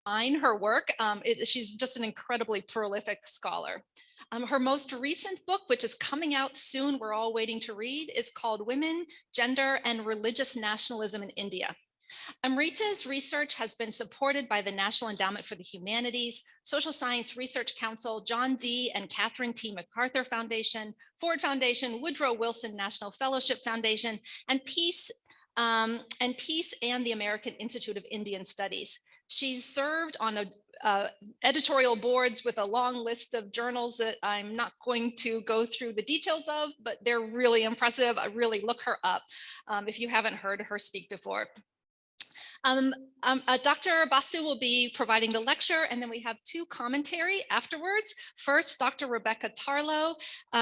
define her work. She's just an incredibly prolific scholar. Her most recent book, which is coming out soon, we're all waiting to read, is called Women, Gender, and Religious Nationalism in India. Amrita's research has been supported by the National Endowment for the Humanities, Social Science Research Council, John D. and Catherine T. MacArthur Foundation, Ford Foundation, Woodrow Wilson National Fellowship Foundation, and Peace and the American Institute of Indian Studies. She's served on editorial boards with a long list of journals that I'm not going to go through the details of, but they're really impressive. I really look her up if you haven't heard her speak before. Dr. Basu will be providing the lecture, and then we have two commentary afterwards. First, Dr. Rebecca Tarlow.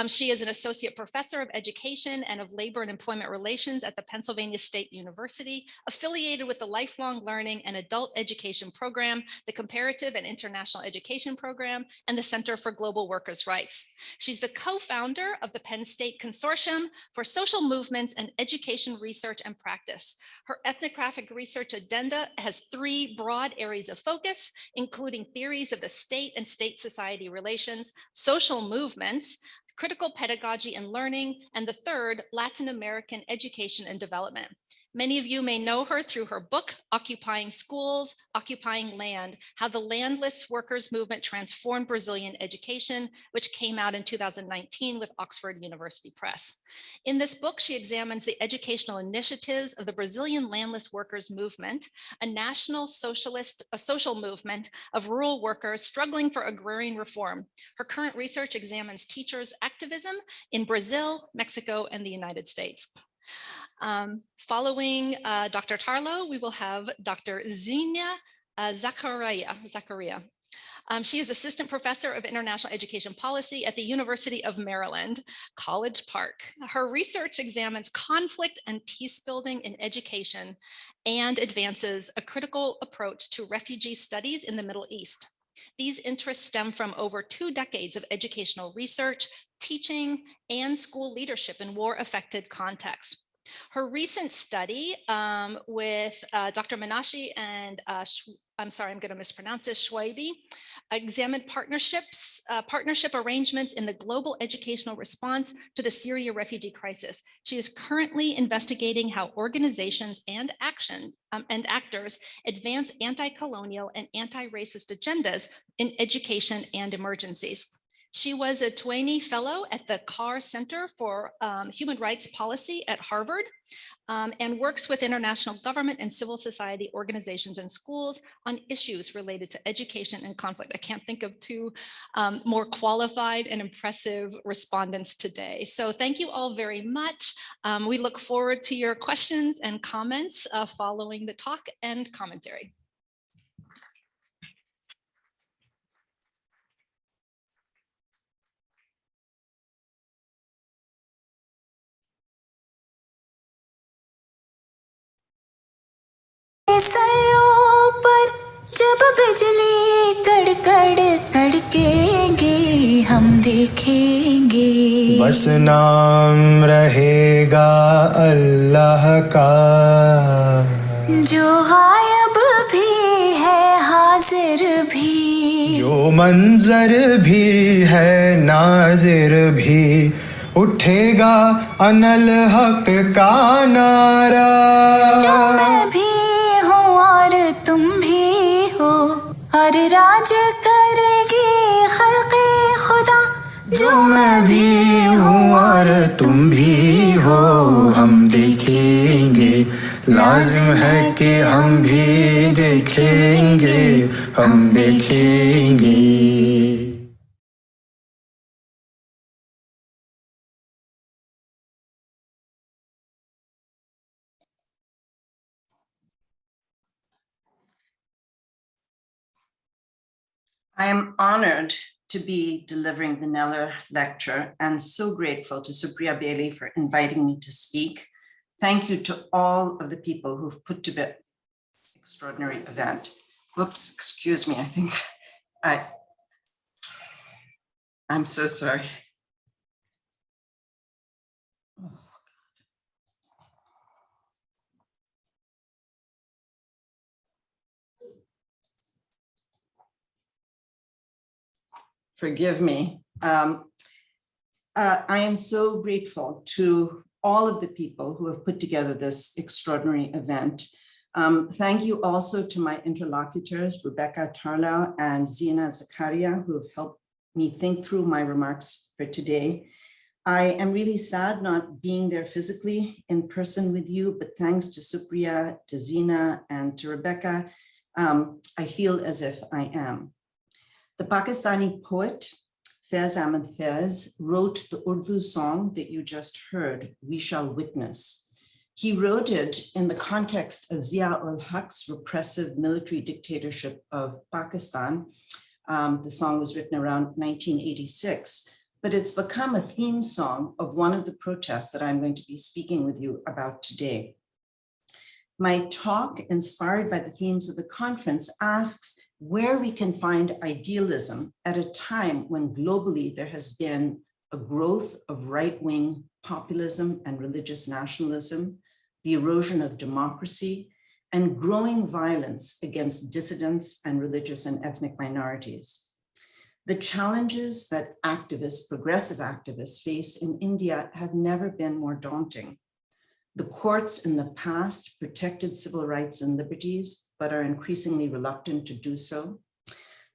She is an associate professor of education and of labor and employment relations at the Pennsylvania State University, affiliated with the Lifelong Learning and Adult Education Program, the Comparative and International Education Program, and the Center for Global Workers' Rights. She's the co-founder of the Penn State Consortium for Social Movements and Education Research and Practice. Her ethnographic research agenda has three broad areas of focus, including theories of the state and state society relations, social movements, critical pedagogy and learning, and the third, Latin American education and development. Many of you may know her through her book, Occupying Schools, Occupying Land, How the Landless Workers Movement Transformed Brazilian Education, which came out in 2019 with Oxford University Press. In this book, she examines the educational initiatives of the Brazilian landless workers movement, a national social movement of rural workers struggling for agrarian reform. Her current research examines teachers' activism in Brazil, Mexico, and the United States. Following Dr. Tarlow, we will have Dr. Xenia Zacharia. She is Assistant Professor of International Education Policy at the University of Maryland, College Park. Her research examines conflict and peace building in education and advances a critical approach to refugee studies in the Middle East. These interests stem from over 2 decades of educational research, teaching, and school leadership in war-affected contexts. Her recent study with Dr. Menashi and I'm sorry, I'm going to mispronounce this, Schweibe, examined partnership arrangements in the global educational response to the Syria refugee crisis. She is currently investigating how organizations and actors advance anti-colonial and anti-racist agendas in education and emergencies. She was a Twainee Fellow at the Carr Center for Human Rights Policy at Harvard and works with international government and civil society organizations and schools on issues related to education and conflict. I can't think of two more qualified and impressive respondents today. So thank you all very much. We look forward to your questions and comments following the talk and commentary. सरों पर जब बिजली कड़कड़ कड़केगी हम देखेंगे बस नाम रहेगा अल्लाह का जो गायब भी है हाजिर भी जो मंजर भी है नाजिर भी उठेगा अनल हक का नारा जो मैं भी तुम भी हो और राज करेगी खल्क़े खुदा जो मैं भी हूँ और तुम भी हो हम देखेंगे लाजिम है कि हम भी देखेंगे हम देखेंगे I am honored to be delivering the Kneller lecture and so grateful to Supriya Bailey for inviting me to speak. Thank you to all of the people who've put to bed this extraordinary event. Whoops, excuse me, I think I'm so sorry. forgive me. I am so grateful to all of the people who have put together this extraordinary event. Thank you also to my interlocutors, Rebecca Tarlow and Zeena, Zakharia, who have helped me think through my remarks for today. I am really sad not being there physically in person with you, but thanks to Supriya, to Zeena, and to Rebecca, I feel as if I am. The Pakistani poet, Faiz Ahmed Faiz, wrote the Urdu song that you just heard, We Shall Witness. He wrote it in the context of Zia-ul-Haq's repressive military dictatorship of Pakistan. The song was written around 1986, but it's become a theme song of one of the protests that I'm going to be speaking with you about today. My talk, inspired by the themes of the conference, asks where we can find idealism at a time when globally there has been a growth of right-wing populism and religious nationalism, the erosion of democracy, and growing violence against dissidents and religious and ethnic minorities. The challenges that activists, progressive activists, face in India have never been more daunting. The courts in the past protected civil rights and liberties, but are increasingly reluctant to do so.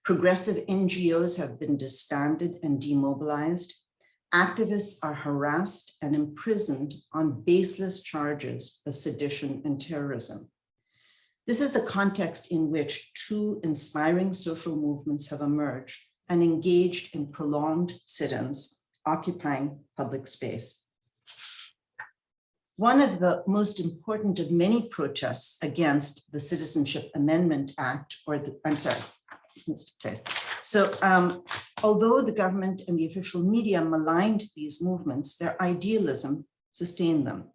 Progressive NGOs have been disbanded and demobilized. Activists are harassed and imprisoned on baseless charges of sedition and terrorism. This is the context in which two inspiring social movements have emerged and engaged in prolonged sit-ins, occupying public space. One of the most important of many protests against the Citizenship Amendment Act, although the government and the official media maligned these movements, their idealism sustained them.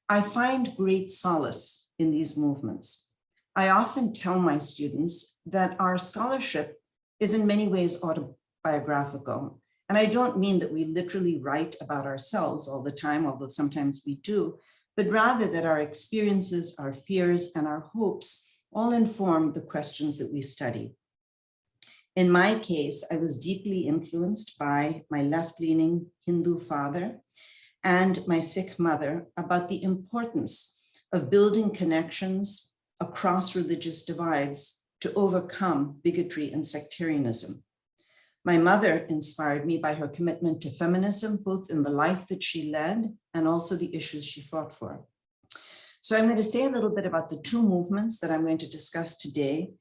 I find great solace in these movements. I often tell my students that our scholarship is in many ways autobiographical. And I don't mean that we literally write about ourselves all the time, although sometimes we do, but rather that our experiences, our fears, and our hopes all inform the questions that we study. In my case, I was deeply influenced by my left-leaning Hindu father and my Sikh mother about the importance of building connections across religious divides to overcome bigotry and sectarianism. My mother inspired me by her commitment to feminism, both in the life that she led and also the issues she fought for. So I'm going to say a little bit about the two movements that I'm going to discuss today.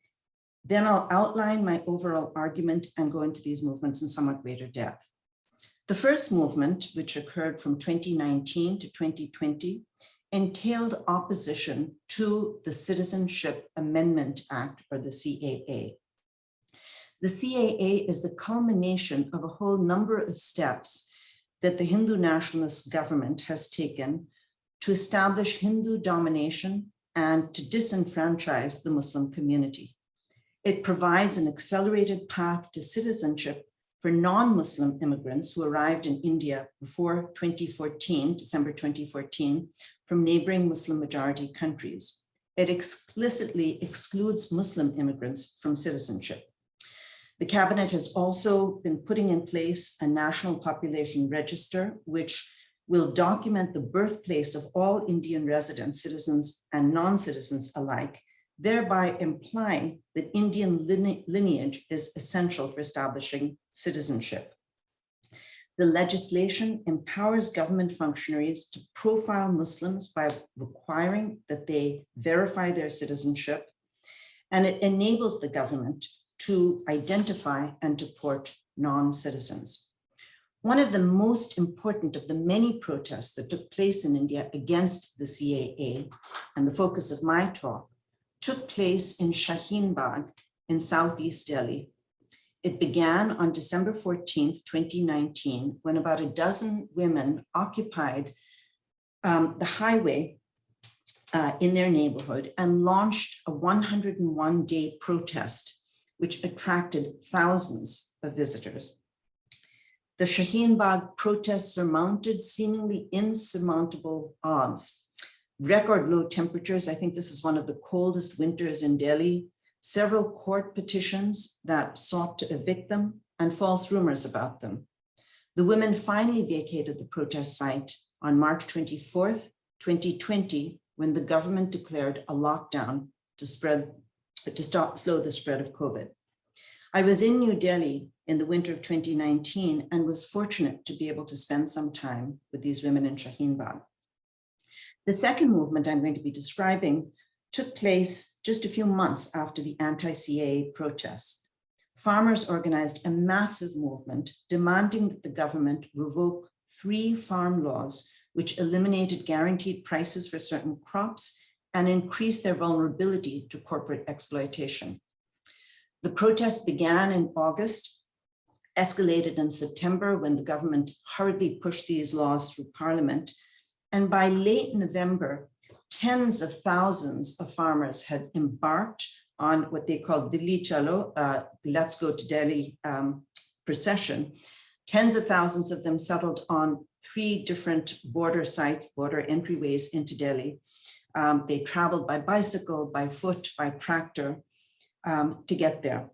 Then I'll outline my overall argument and go into these movements in somewhat greater depth. The first movement, which occurred from 2019 to 2020, entailed opposition to the Citizenship Amendment Act, or the CAA. The CAA is the culmination of a whole number of steps that the Hindu nationalist government has taken to establish Hindu domination and to disenfranchise the Muslim community. It provides an accelerated path to citizenship for non-Muslim immigrants who arrived in India before 2014, December 2014, from neighboring Muslim majority countries. It explicitly excludes Muslim immigrants from citizenship. The cabinet has also been putting in place a national population register, which will document the birthplace of all Indian residents, citizens and non-citizens alike, thereby implying that Indian lineage is essential for establishing citizenship. The legislation empowers government functionaries to profile Muslims by requiring that they verify their citizenship, and it enables the government to identify and deport non-citizens. One of the most important of the many protests that took place in India against the CAA, and the focus of my talk, took place in Shaheen Bagh in Southeast Delhi. It began on December 14th, 2019, when about a dozen women occupied the highway in their neighborhood and launched a 101-day protest, which attracted thousands of visitors. The Shaheen Bagh protests surmounted seemingly insurmountable odds. Record low temperatures, I think this is one of the coldest winters in Delhi, several court petitions that sought to evict them, and false rumors about them. The women finally vacated the protest site on March 24th, 2020, when the government declared a lockdown to slow the spread of COVID. I was in New Delhi in the winter of 2019 and was fortunate to be able to spend some time with these women in Shaheen Bagh. The second movement I'm going to be describing took place just a few months after the anti-CIES protests. Farmers organized a massive movement demanding that the government revoke 3 farm laws which eliminated guaranteed prices for certain crops and increased their vulnerability to corporate exploitation. The protests began in August, escalated in September when the government hurriedly pushed these laws through Parliament, and by late November, tens of thousands of farmers had embarked on what they called Dilli Chalo, Let's Go to Delhi procession. Tens of thousands of them settled on 3 different border sites, border entryways into Delhi. They traveled by bicycle, by foot, by tractor to get there.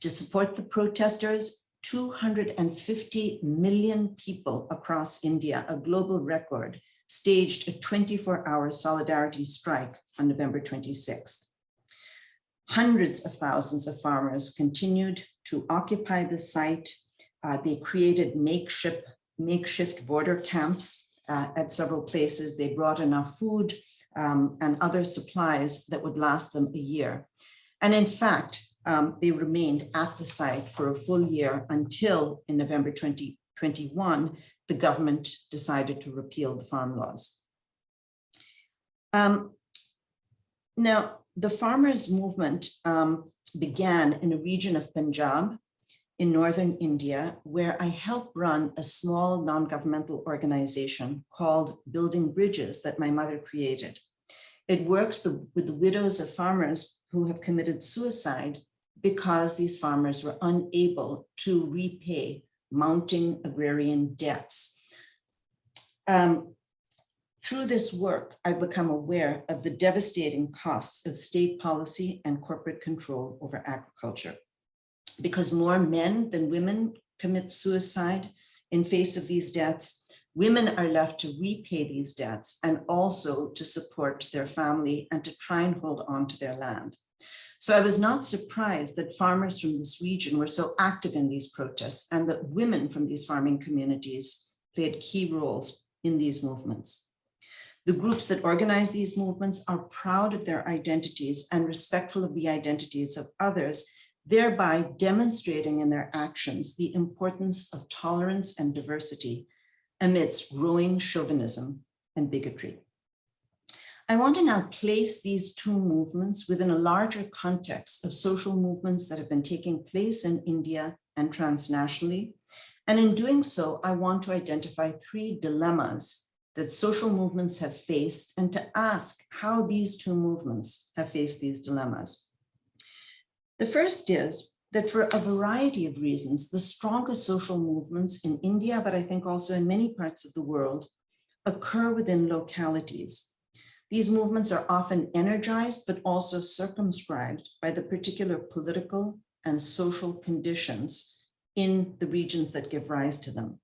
To support the protesters, 250 million people across India, a global record, staged a 24-hour solidarity strike on November 26th. Hundreds of thousands of farmers continued to occupy the site. They created makeshift border camps at several places. They brought enough food and other supplies that would last them a year. And in fact, they remained at the site for a full year until in November 2021, the government decided to repeal the farm laws. Now, the farmers' movement began in a region of Punjab in northern India, where I helped run a small non-governmental organization called Building Bridges that my mother created. It works with the widows of farmers who have committed suicide because these farmers were unable to repay mounting agrarian debts. Through this work, I've become aware of the devastating costs of state policy and corporate control over agriculture. Because more men than women commit suicide in face of these debts, women are left to repay these debts and also to support their family and to try and hold on to their land. So I was not surprised that farmers from this region were so active in these protests and that women from these farming communities played key roles in these movements. The groups that organize these movements are proud of their identities and respectful of the identities of others, thereby demonstrating in their actions the importance of tolerance and diversity amidst growing chauvinism and bigotry. I want to now place these 2 movements within a larger context of social movements that have been taking place in India and transnationally. And in doing so, I want to identify 3 dilemmas that social movements have faced and to ask how these 2 movements have faced these dilemmas. The first is that for a variety of reasons, the strongest social movements in India, but I think also in many parts of the world, occur within localities. These movements are often energized, but also circumscribed by the particular political and social conditions in the regions that give rise to them.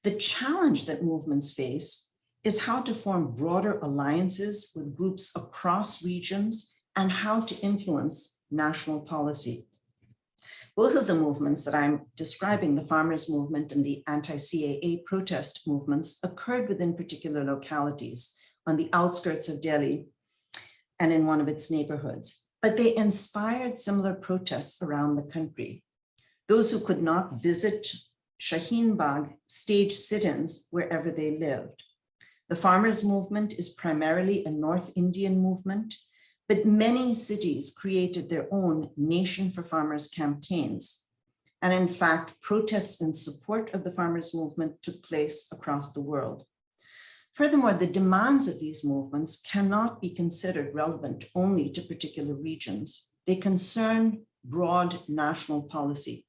The challenge that movements face is how to form broader alliances with groups across regions and how to influence national policy. Both of the movements that I'm describing, the farmers' movement and the anti-CIES protest movements, occurred within particular localities on the outskirts of Delhi and in one of its neighborhoods, but they inspired similar protests around the country. Those who could not visit Shaheen Bagh staged sit-ins wherever they lived. The farmers' movement is primarily a North Indian movement, but many cities created their own Nation for Farmers campaigns. And in fact, protests in support of the farmers' movement took place across the world. Furthermore, the demands of these movements cannot be considered relevant only to particular regions. They concern broad national policy.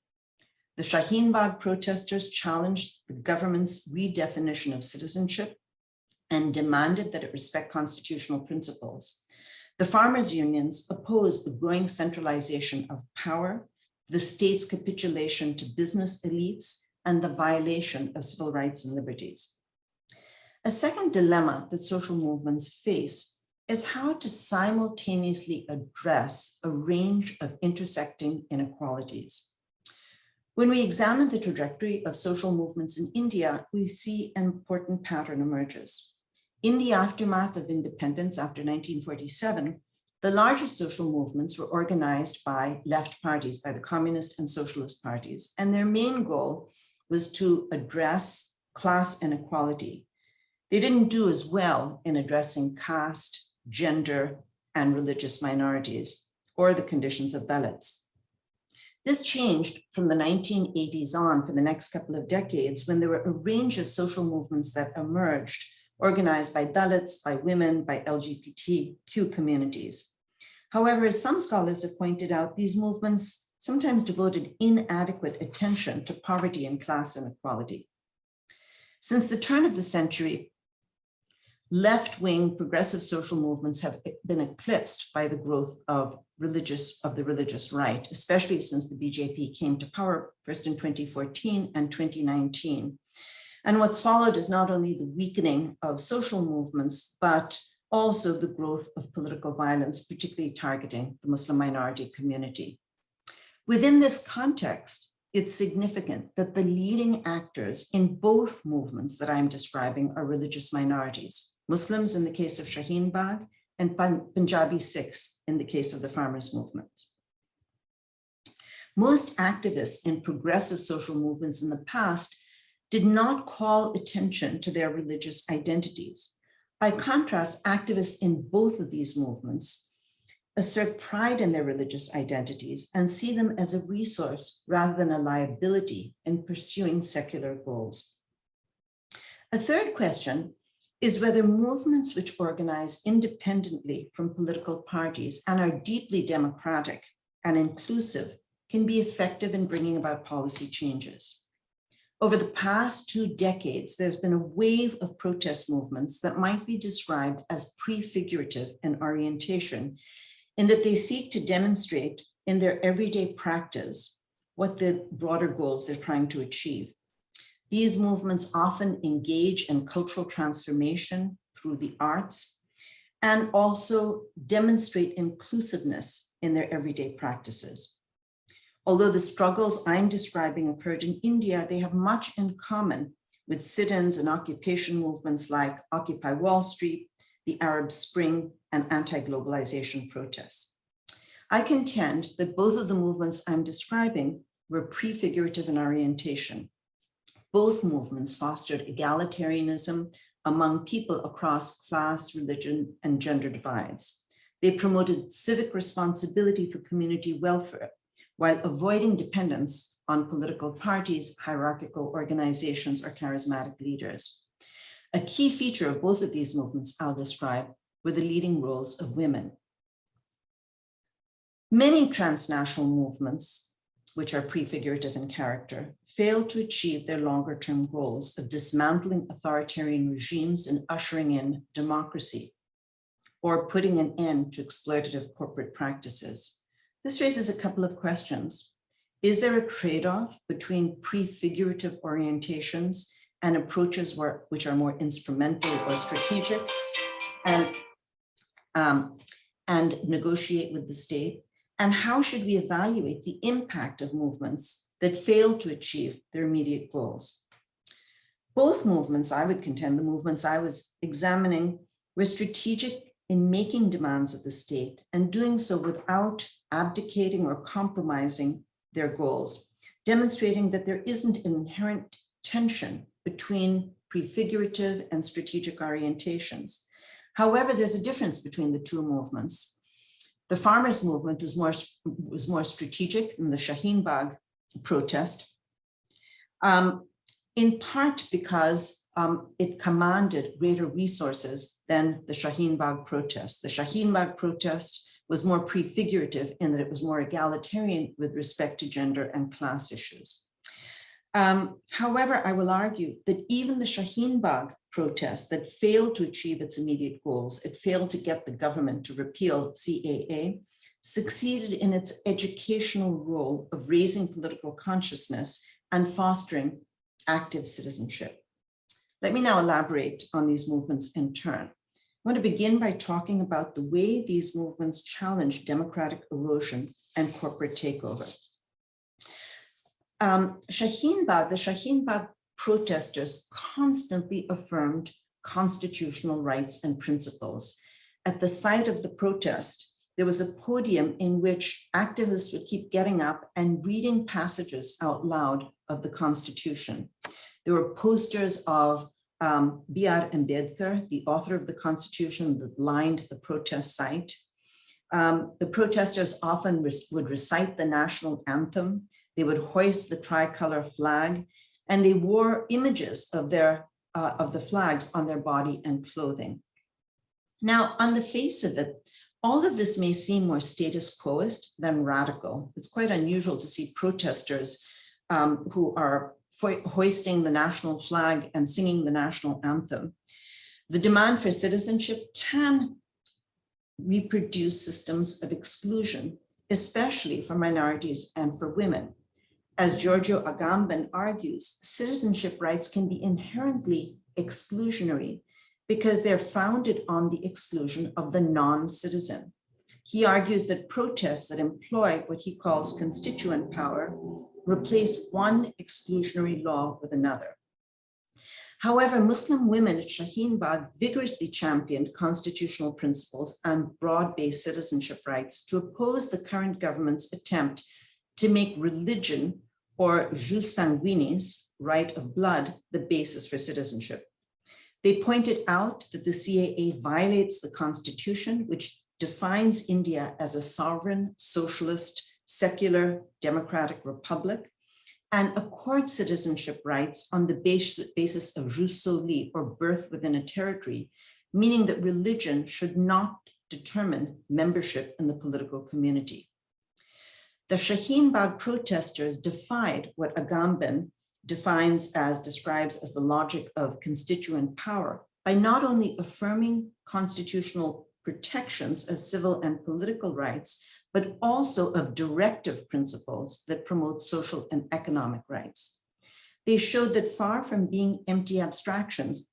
The Shaheen Bagh protesters challenged the government's redefinition of citizenship and demanded that it respect constitutional principles. The farmers' unions opposed the growing centralization of power, the state's capitulation to business elites, and the violation of civil rights and liberties. A second dilemma that social movements face is how to simultaneously address a range of intersecting inequalities. When we examine the trajectory of social movements in India, we see an important pattern emerges. In the aftermath of independence after 1947, the largest social movements were organized by left parties, by the communist and socialist parties, and their main goal was to address class inequality. They didn't do as well in addressing caste, gender, and religious minorities, or the conditions of Dalits. This changed from the 1980s on for the next couple of decades, when there were a range of social movements that emerged, organized by Dalits, by women, by LGBTQ communities. However, as some scholars have pointed out, these movements sometimes devoted inadequate attention to poverty and class inequality. Since the turn of the century, left-wing progressive social movements have been eclipsed by the growth of the religious right, especially since the BJP came to power first in 2014 and 2019. And what's followed is not only the weakening of social movements, but also the growth of political violence, particularly targeting the Muslim minority community. Within this context, it's significant that the leading actors in both movements that I'm describing are religious minorities, Muslims in the case of Shaheen Bagh and Punjabi Sikhs in the case of the farmers' movement. Most activists in progressive social movements in the past did not call attention to their religious identities. By contrast, activists in both of these movements assert pride in their religious identities and see them as a resource rather than a liability in pursuing secular goals. A third question is whether movements which organize independently from political parties and are deeply democratic and inclusive can be effective in bringing about policy changes. Over the past 2 decades, there's been a wave of protest movements that might be described as prefigurative in orientation, in that they seek to demonstrate in their everyday practice what the broader goals they're trying to achieve. These movements often engage in cultural transformation through the arts and also demonstrate inclusiveness in their everyday practices. Although the struggles I'm describing occurred in India, they have much in common with sit-ins and occupation movements like Occupy Wall Street, the Arab Spring, and anti-globalization protests. I contend that both of the movements I'm describing were prefigurative in orientation. Both movements fostered egalitarianism among people across class, religion, and gender divides. They promoted civic responsibility for community welfare, while avoiding dependence on political parties, hierarchical organizations, or charismatic leaders. A key feature of both of these movements I'll describe were the leading roles of women. Many transnational movements, which are prefigurative in character, fail to achieve their longer-term goals of dismantling authoritarian regimes and ushering in democracy, or putting an end to exploitative corporate practices. This raises a couple of questions. Is there a trade-off between prefigurative orientations and approaches which are more instrumental or strategic and negotiate with the state? And how should we evaluate the impact of movements that fail to achieve their immediate goals? Both movements, I would contend, the movements I was examining, were strategic in making demands of the state and doing so without abdicating or compromising their goals, demonstrating that there isn't an inherent tension between prefigurative and strategic orientations. However, there's a difference between the two movements. The farmers' movement was more strategic than the Shaheen Bagh protest, in part because it commanded greater resources than the Shaheen Bagh protest. The Shaheen Bagh protest was more prefigurative in that it was more egalitarian with respect to gender and class issues. However, I will argue that even the Shaheen Bagh protest that failed to achieve its immediate goals, it failed to get the government to repeal CAA, succeeded in its educational role of raising political consciousness and fostering active citizenship. Let me now elaborate on these movements in turn. I want to begin by talking about the way these movements challenge democratic erosion and corporate takeover. The Shaheen Bagh protesters constantly affirmed constitutional rights and principles. At the site of the protest, there was a podium in which activists would keep getting up and reading passages out loud of the Constitution. There were posters of B.R. Ambedkar, the author of the Constitution, that lined the protest site. The protesters often would recite the national anthem. They would hoist the tricolor flag, and they wore images of the flags on their body and clothing. Now, on the face of it, all of this may seem more status quoist than radical. It's quite unusual to see protesters who are hoisting the national flag and singing the national anthem. The demand for citizenship can reproduce systems of exclusion, especially for minorities and for women. As Giorgio Agamben argues, citizenship rights can be inherently exclusionary because they're founded on the exclusion of the non-citizen. He argues that protests that employ what he calls constituent power replace one exclusionary law with another. However, Muslim women at Shaheen Bagh vigorously championed constitutional principles and broad-based citizenship rights to oppose the current government's attempt to make religion, or jus sanguinis, right of blood, the basis for citizenship. They pointed out that the CAA violates the Constitution, which defines India as a sovereign, socialist, secular, democratic republic, and accords citizenship rights on the basis of jus soli, or birth within a territory, meaning that religion should not determine membership in the political community. The Shaheen Bagh protesters defied what Agamben describes as the logic of constituent power by not only affirming constitutional protections of civil and political rights, but also of directive principles that promote social and economic rights. They showed that far from being empty abstractions,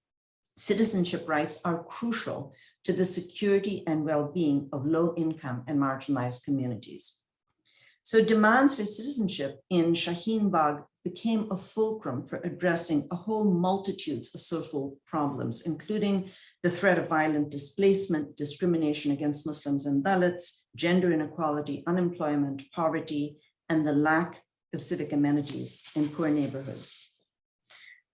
citizenship rights are crucial to the security and well-being of low-income and marginalized communities. So demands for citizenship in Shaheen Bagh became a fulcrum for addressing a whole multitudes of social problems, including the threat of violent displacement, discrimination against Muslims and Dalits, gender inequality, unemployment, poverty, and the lack of civic amenities in poor neighborhoods.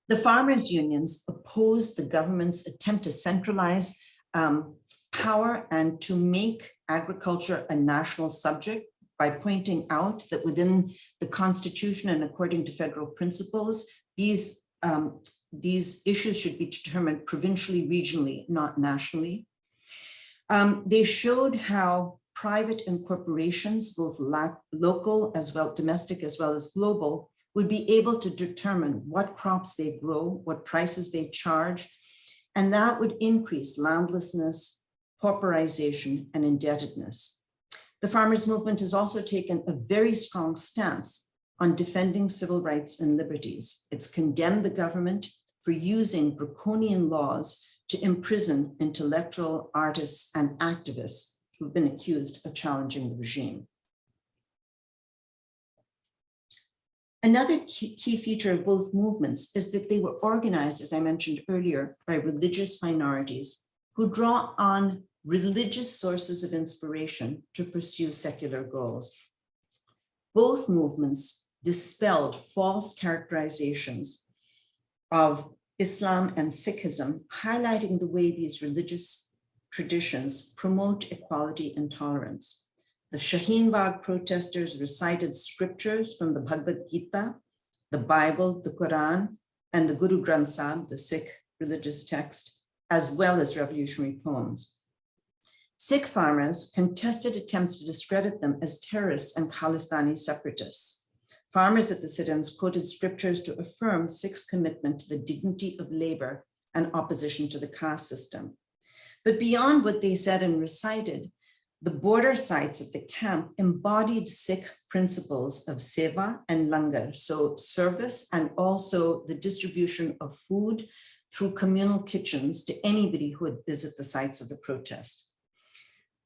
The farmers' unions opposed the government's attempt to centralize power and to make agriculture a national subject by pointing out that within the Constitution and according to federal principles, these issues should be determined provincially, regionally, not nationally. They showed how private and corporations, both local as well, domestic as well as global, would be able to determine what crops they grow, what prices they charge, and that would increase landlessness, pauperization, and indebtedness. The farmers' movement has also taken a very strong stance on defending civil rights and liberties. It's condemned the government for using draconian laws to imprison intellectual artists and activists who've been accused of challenging the regime. Another key feature of both movements is that they were organized, as I mentioned earlier, by religious minorities who draw on religious sources of inspiration to pursue secular goals. Both movements dispelled false characterizations of Islam and Sikhism, highlighting the way these religious traditions promote equality and tolerance. The Shaheen Bagh protesters recited scriptures from the Bhagavad Gita, the Bible, the Quran, and the Guru Granth Sahib, the Sikh religious text, as well as revolutionary poems. Sikh farmers contested attempts to discredit them as terrorists and Khalistani separatists. Farmers at the sit-ins quoted scriptures to affirm Sikhs' commitment to the dignity of labor and opposition to the caste system. But beyond what they said and recited, The border sites of the camp embodied Sikh principles of seva and langar, so service and also the distribution of food through communal kitchens to anybody who would visit the sites of the protest.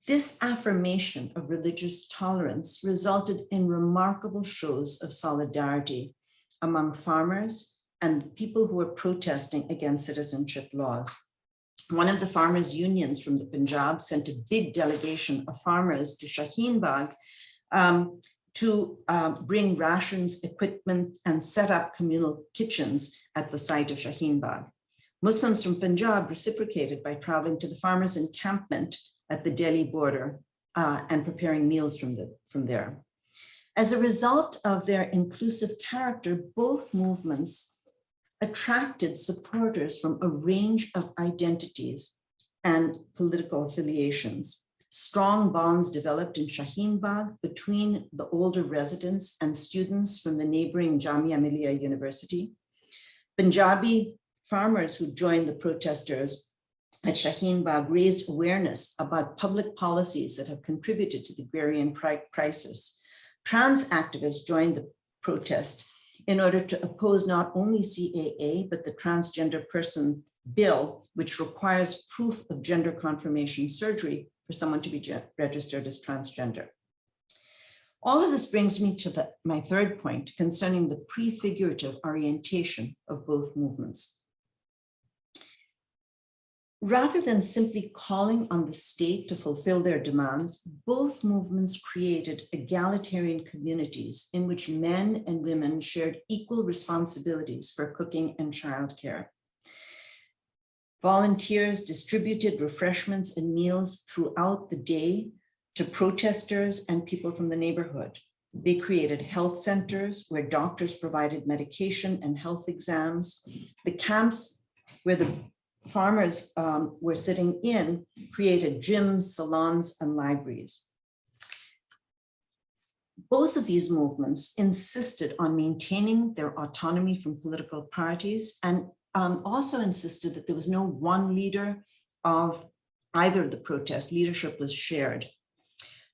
This affirmation of religious tolerance resulted in remarkable shows of solidarity among farmers and people who were protesting against citizenship laws. One of the farmers' unions from the Punjab sent a big delegation of farmers to Shaheen Bagh to bring rations, equipment, and set up communal kitchens at the site of Shaheen Bagh. Muslims from Punjab reciprocated by traveling to the farmers' encampment at the Delhi border and preparing meals from there. As a result of their inclusive character, both movements attracted supporters from a range of identities and political affiliations. Strong bonds developed in Shaheen Bagh between the older residents and students from the neighboring Jamia Millia University. Punjabi farmers who joined the protesters at Shaheen Bagh raised awareness about public policies that have contributed to the agrarian crisis. Trans activists joined the protest in order to oppose not only CAA, but the Transgender Person Bill, which requires proof of gender confirmation surgery for someone to be registered as transgender. All of this brings me to my third point concerning the prefigurative orientation of both movements. Rather than simply calling on the state to fulfill their demands, both movements created egalitarian communities in which men and women shared equal responsibilities for cooking and childcare. Volunteers distributed refreshments and meals throughout the day to protesters and people from the neighborhood. They created health centers where doctors provided medication and health exams. The camps where the farmers were sitting in created gyms, salons, and libraries. Both of these movements insisted on maintaining their autonomy from political parties and also insisted that there was no one leader of either of the protests. Leadership was shared.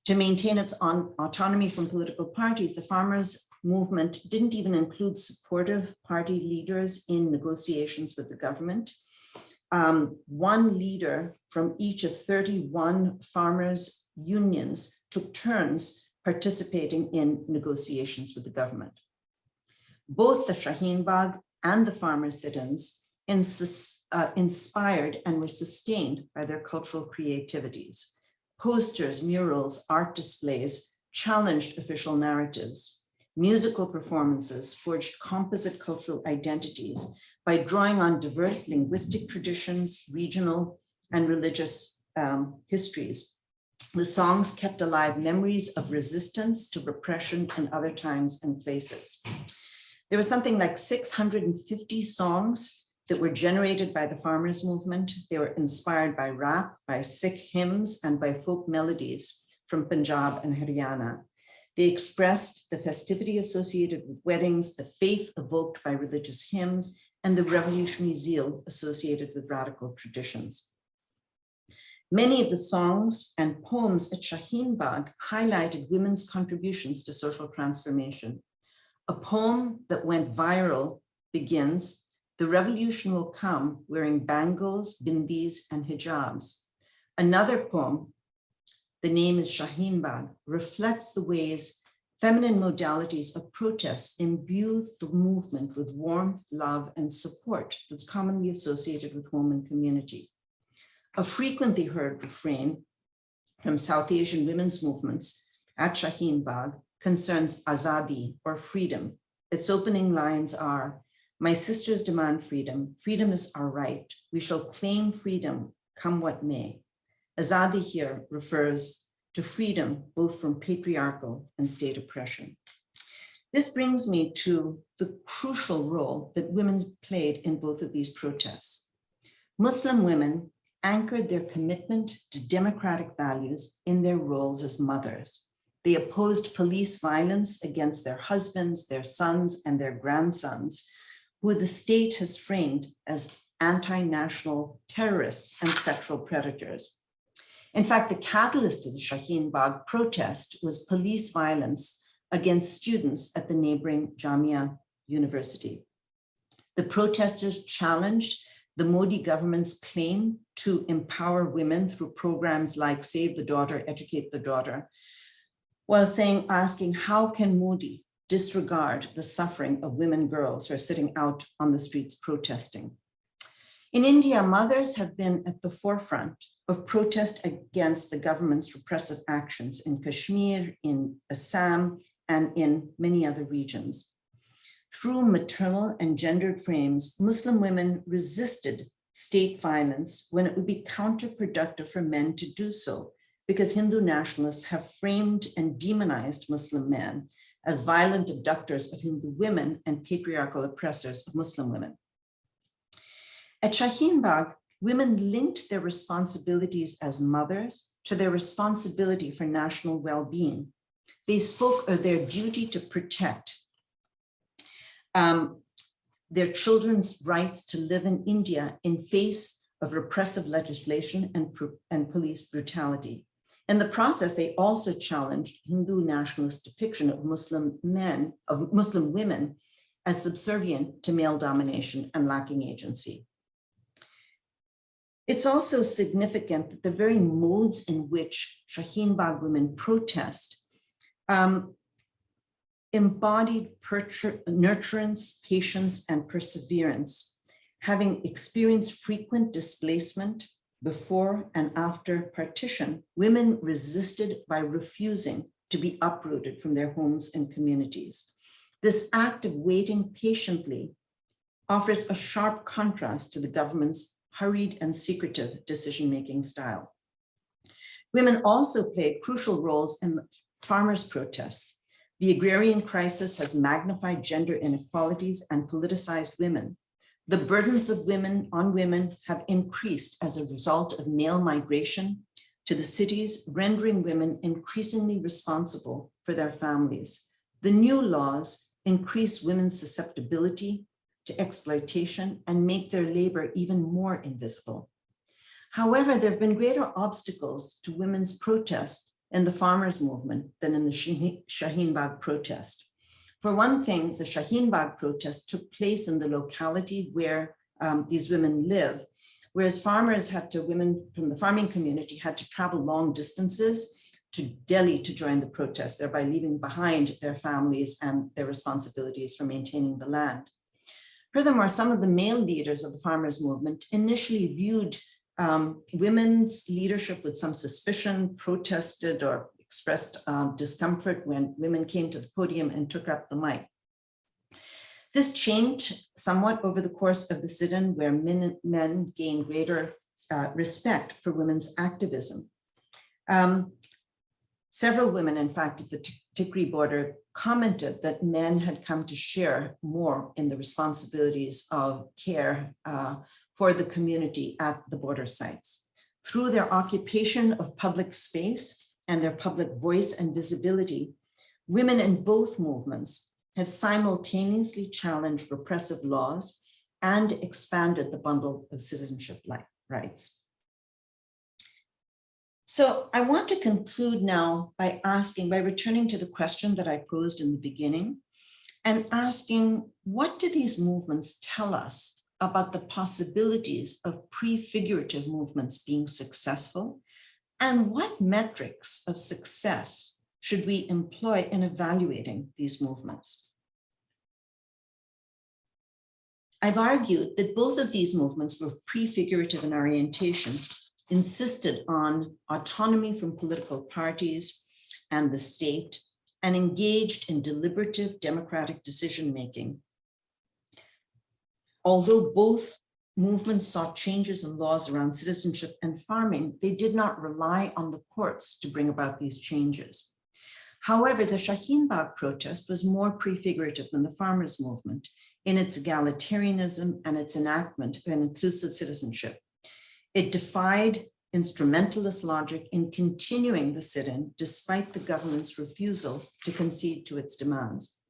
To maintain its autonomy from political parties, the farmers' movement didn't even include supportive party leaders in negotiations with the government. One leader from each of 31 farmers' unions took turns participating in negotiations with the government. Both the Shaheen Bagh and the farmers' sit-ins inspired and were sustained by their cultural creativities. Posters, murals, art displays challenged official narratives. Musical performances forged composite cultural identities by drawing on diverse linguistic traditions, regional and religious histories. The songs kept alive memories of resistance to repression in other times and places. There was something like 650 songs that were generated by the farmers' movement. They were inspired by rap, by Sikh hymns, and by folk melodies from Punjab and Haryana. They expressed the festivity associated with weddings, the faith evoked by religious hymns, and the revolutionary zeal associated with radical traditions. Many of the songs and poems at Shaheen Bagh highlighted women's contributions to social transformation. A poem that went viral begins, "The revolution will come wearing bangles, bindis, and hijabs." Another poem, the name is Shaheen Bagh, reflects the ways feminine modalities of protest imbue the movement with warmth, love, and support that's commonly associated with home and community. A frequently heard refrain from South Asian women's movements at Shaheen Bagh concerns azadi, or freedom. Its opening lines are, "My sisters demand freedom. Freedom is our right. We shall claim freedom, come what may." Azadi here refers to freedom, both from patriarchal and state oppression. This brings me to the crucial role that women played in both of these protests. Muslim women anchored their commitment to democratic values in their roles as mothers. They opposed police violence against their husbands, their sons, and their grandsons, who the state has framed as anti-national terrorists and sexual predators. In fact, the catalyst of the Shaheen Bagh protest was police violence against students at the neighboring Jamia University. The protesters challenged the Modi government's claim to empower women through programs like Save the Daughter, Educate the Daughter, while asking, how can Modi disregard the suffering of women girls who are sitting out on the streets protesting? In India, mothers have been at the forefront of protest against the government's repressive actions in Kashmir, in Assam, and in many other regions. Through maternal and gendered frames, Muslim women resisted state violence when it would be counterproductive for men to do so, because Hindu nationalists have framed and demonized Muslim men as violent abductors of Hindu women and patriarchal oppressors of Muslim women. At Shaheen Bagh, women linked their responsibilities as mothers to their responsibility for national well-being. They spoke of their duty to protect their children's rights to live in India in face of repressive legislation and police brutality. In the process, they also challenged Hindu nationalist depiction of Muslim women as subservient to male domination and lacking agency. It's also significant that the very modes in which Shaheen Bagh women protest embodied nurturance, patience, and perseverance. Having experienced frequent displacement before and after partition, women resisted by refusing to be uprooted from their homes and communities. This act of waiting patiently offers a sharp contrast to the government's hurried and secretive decision-making style. Women also played crucial roles in the farmers' protests. The agrarian crisis has magnified gender inequalities and politicized women. The burdens of women on women have increased as a result of male migration to the cities, rendering women increasingly responsible for their families. The new laws increase women's susceptibility to exploitation and make their labor even more invisible. However, there have been greater obstacles to women's protest in the farmers' movement than in the Shaheen Bagh protest. For one thing, the Shaheen Bagh protest took place in the locality where these women live, whereas women from the farming community had to travel long distances to Delhi to join the protest, thereby leaving behind their families and their responsibilities for maintaining the land. Furthermore, some of the male leaders of the farmers' movement initially viewed women's leadership with some suspicion, protested or expressed discomfort when women came to the podium and took up the mic. This changed somewhat over the course of the sit-in, where men gained greater respect for women's activism. Several women, in fact, at the Tikri border commented that men had come to share more in the responsibilities of care for the community at the border sites. Through their occupation of public space and their public voice and visibility, women in both movements have simultaneously challenged repressive laws and expanded the bundle of citizenship rights. So I want to conclude now by returning to the question that I posed in the beginning and asking, what do these movements tell us about the possibilities of prefigurative movements being successful? And what metrics of success should we employ in evaluating these movements? I've argued that both of these movements were prefigurative in orientation, insisted on autonomy from political parties and the state, and engaged in deliberative democratic decision-making. Although both movements sought changes in laws around citizenship and farming, they did not rely on the courts to bring about these changes. However, the Shaheen Bagh protest was more prefigurative than the farmers' movement in its egalitarianism and its enactment of an inclusive citizenship. It defied instrumentalist logic in continuing the sit-in despite the government's refusal to concede to its demands.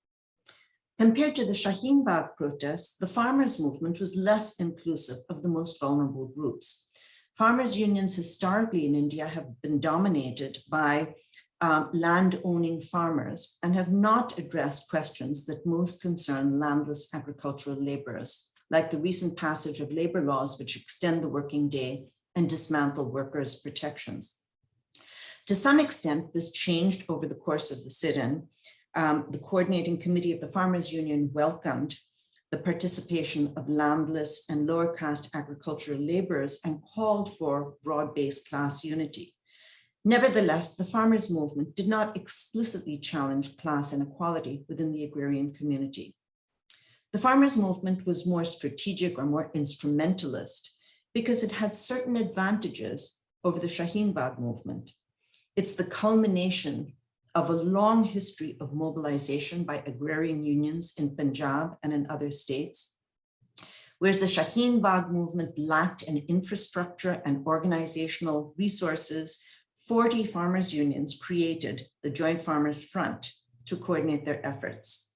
Compared to the Shaheen Bagh protest, the farmers' movement was less inclusive of the most vulnerable groups. Farmers' unions historically in India have been dominated by land-owning farmers and have not addressed questions that most concern landless agricultural laborers, like the recent passage of labor laws which extend the working day and dismantle workers' protections. To some extent, this changed over the course of the sit-in. The coordinating committee of the Farmers' Union welcomed the participation of landless and lower caste agricultural laborers and called for broad-based class unity. Nevertheless, the farmers' movement did not explicitly challenge class inequality within the agrarian community. The farmers' movement was more strategic or more instrumentalist because it had certain advantages over the Shaheen Bagh movement. It's the culmination of a long history of mobilization by agrarian unions in Punjab and in other states. Whereas the Shaheen Bagh movement lacked an infrastructure and organizational resources, 40 farmers' unions created the Joint Farmers Front to coordinate their efforts.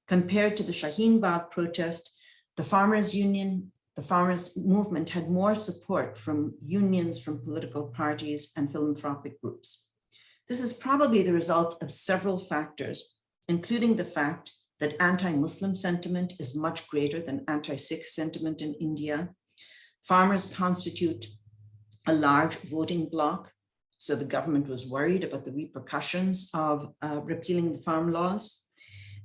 Compared to the Shaheen Bagh protest, the farmers' movement had more support from unions, from political parties and philanthropic groups. This is probably the result of several factors, including the fact that anti-Muslim sentiment is much greater than anti-Sikh sentiment in India. Farmers constitute a large voting bloc, so the government was worried about the repercussions of repealing the farm laws.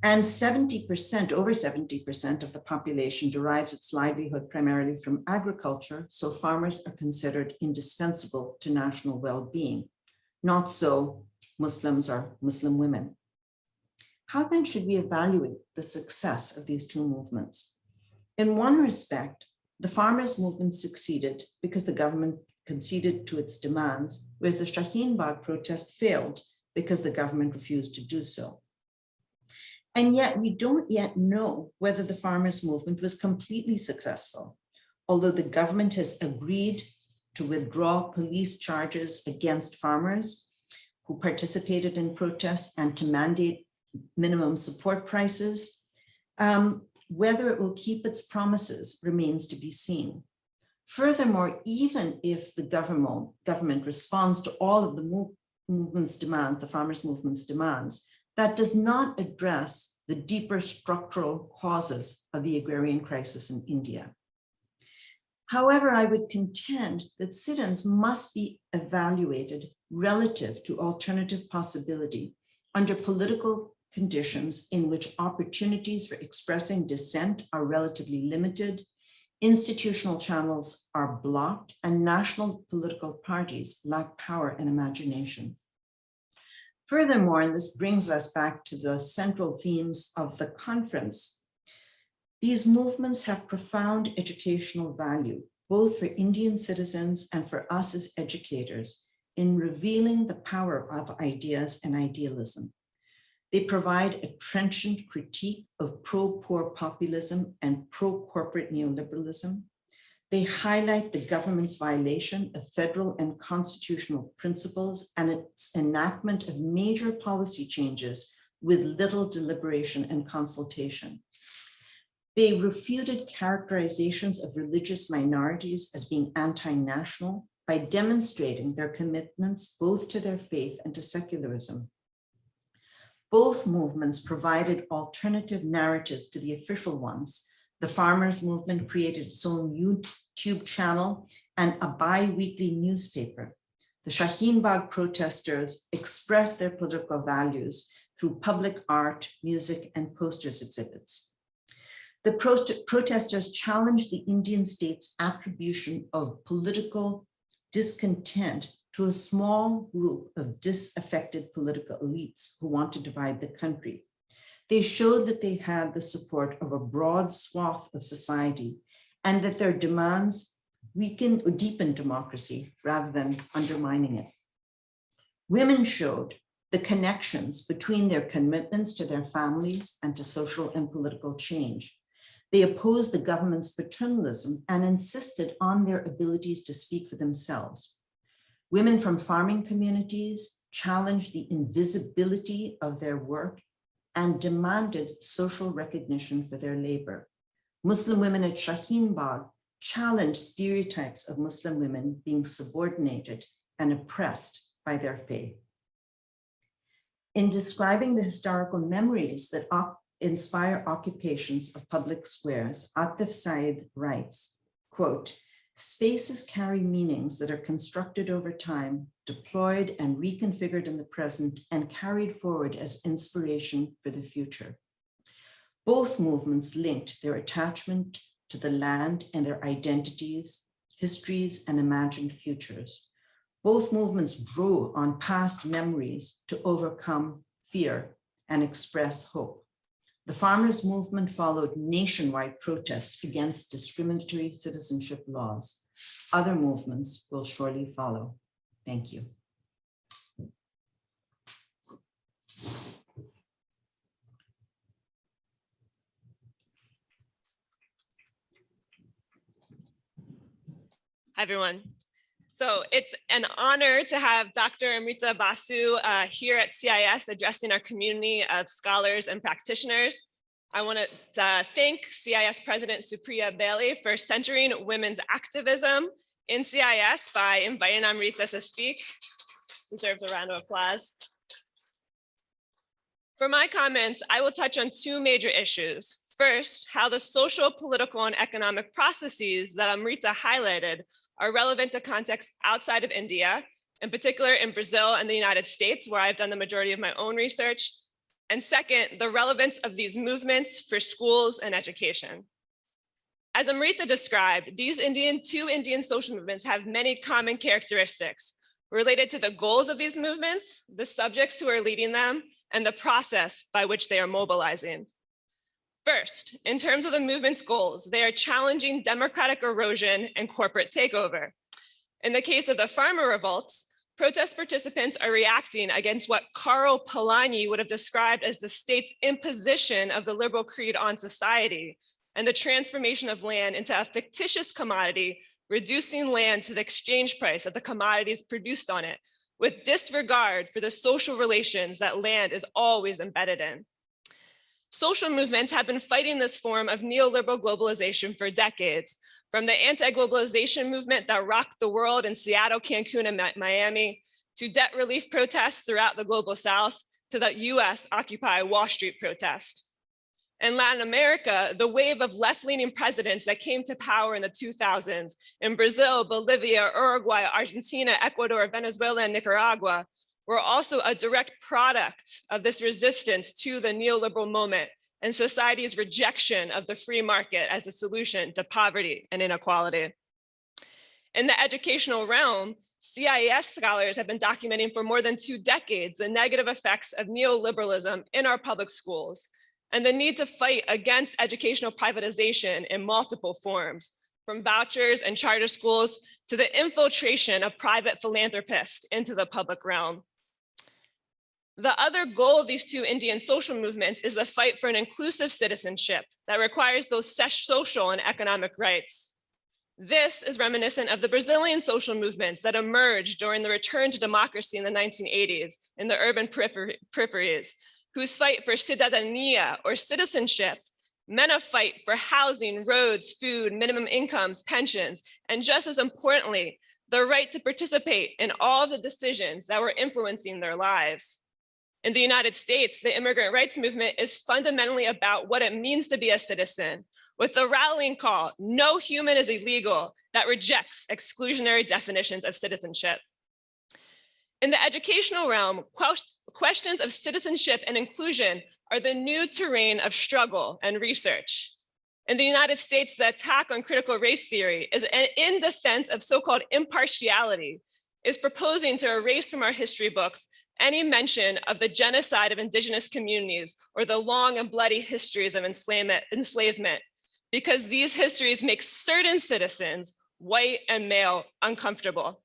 And 70%, over 70% of the population derives its livelihood primarily from agriculture, so farmers are considered indispensable to national well-being. Not so Muslims or Muslim women. How then should we evaluate the success of these two movements? In one respect, the farmers' movement succeeded because the government conceded to its demands, whereas the Shaheen Bagh protest failed because the government refused to do so. And yet we don't yet know whether the farmers' movement was completely successful, although the government has agreed to withdraw police charges against farmers who participated in protests and to mandate minimum support prices. Whether it will keep its promises remains to be seen. Furthermore, even if the government responds to all of the movement's demands, the farmers' movement's demands, that does not address the deeper structural causes of the agrarian crisis in India. However, I would contend that sit-ins must be evaluated relative to alternative possibility under political conditions in which opportunities for expressing dissent are relatively limited, institutional channels are blocked, and national political parties lack power and imagination. Furthermore, and this brings us back to the central themes of the conference, these movements have profound educational value, both for Indian citizens and for us as educators, in revealing the power of ideas and idealism. They provide a trenchant critique of pro-poor populism and pro-corporate neoliberalism. They highlight the government's violation of federal and constitutional principles and its enactment of major policy changes with little deliberation and consultation. They refuted characterizations of religious minorities as being anti-national by demonstrating their commitments both to their faith and to secularism. Both movements provided alternative narratives to the official ones. The farmers' movement created its own YouTube channel and a bi-weekly newspaper. The Shaheen Bagh protesters expressed their political values through public art, music, and posters exhibits. The protesters challenged the Indian state's attribution of political discontent to a small group of disaffected political elites who want to divide the country. They showed that they had the support of a broad swath of society and that their demands weaken or deepen democracy rather than undermining it. Women showed the connections between their commitments to their families and to social and political change. They opposed the government's paternalism and insisted on their abilities to speak for themselves. Women from farming communities challenged the invisibility of their work and demanded social recognition for their labor. Muslim women at Shaheen Bagh challenge stereotypes of Muslim women being subordinated and oppressed by their faith. In describing the historical memories that inspire occupations of public squares, Atif Said writes, quote, "Spaces carry meanings that are constructed over time, deployed and reconfigured in the present, and carried forward as inspiration for the future. Both movements linked their attachment to the land and their identities, histories, and imagined futures. Both movements drew on past memories to overcome fear and express hope. The farmers' movement followed nationwide protest against discriminatory citizenship laws. Other movements will surely follow." Thank you. Hi, everyone. So it's an honor to have Dr. Amrita Basu here at CIES addressing our community of scholars and practitioners. I want to thank CIES President Supriya Bailey for centering women's activism in CIES by inviting Amrita to speak. Deserves a round of applause. For my comments, I will touch on two major issues. First, how the social, political, and economic processes that Amrita highlighted are relevant to contexts outside of India, in particular in Brazil and the United States, where I've done the majority of my own research. And second, the relevance of these movements for schools and education. As Amrita described, these two Indian social movements have many common characteristics related to the goals of these movements, the subjects who are leading them, and the process by which they are mobilizing. First, in terms of the movement's goals, they are challenging democratic erosion and corporate takeover. In the case of the farmer revolts, protest participants are reacting against what Karl Polanyi would have described as the state's imposition of the liberal creed on society and the transformation of land into a fictitious commodity, reducing land to the exchange price of the commodities produced on it, with disregard for the social relations that land is always embedded in. Social movements have been fighting this form of neoliberal globalization for decades, from the anti-globalization movement that rocked the world in Seattle, Cancun, and Miami, to debt relief protests throughout the global South, to the US Occupy Wall Street protest. In Latin America, the wave of left-leaning presidents that came to power in the 2000s in Brazil, Bolivia, Uruguay, Argentina, Ecuador, Venezuela, and Nicaragua were also a direct product of this resistance to the neoliberal moment and society's rejection of the free market as a solution to poverty and inequality. In the educational realm, CIES scholars have been documenting for more than 2 decades the negative effects of neoliberalism in our public schools and the need to fight against educational privatization in multiple forms, from vouchers and charter schools to the infiltration of private philanthropists into the public realm. The other goal of these two Indian social movements is the fight for an inclusive citizenship that requires both social and economic rights. This is reminiscent of the Brazilian social movements that emerged during the return to democracy in the 1980s in the urban peripheries, whose fight for cidadania, or citizenship, meant a fight for housing, roads, food, minimum incomes, pensions, and just as importantly, the right to participate in all of the decisions that were influencing their lives. In the United States, the immigrant rights movement is fundamentally about what it means to be a citizen, with the rallying call, "No human is illegal," that rejects exclusionary definitions of citizenship. In the educational realm, questions of citizenship and inclusion are the new terrain of struggle and research. In the United States, the attack on critical race theory is in defense of so-called impartiality, is proposing to erase from our history books any mention of the genocide of indigenous communities or the long and bloody histories of enslavement, because these histories make certain citizens, white and male, uncomfortable.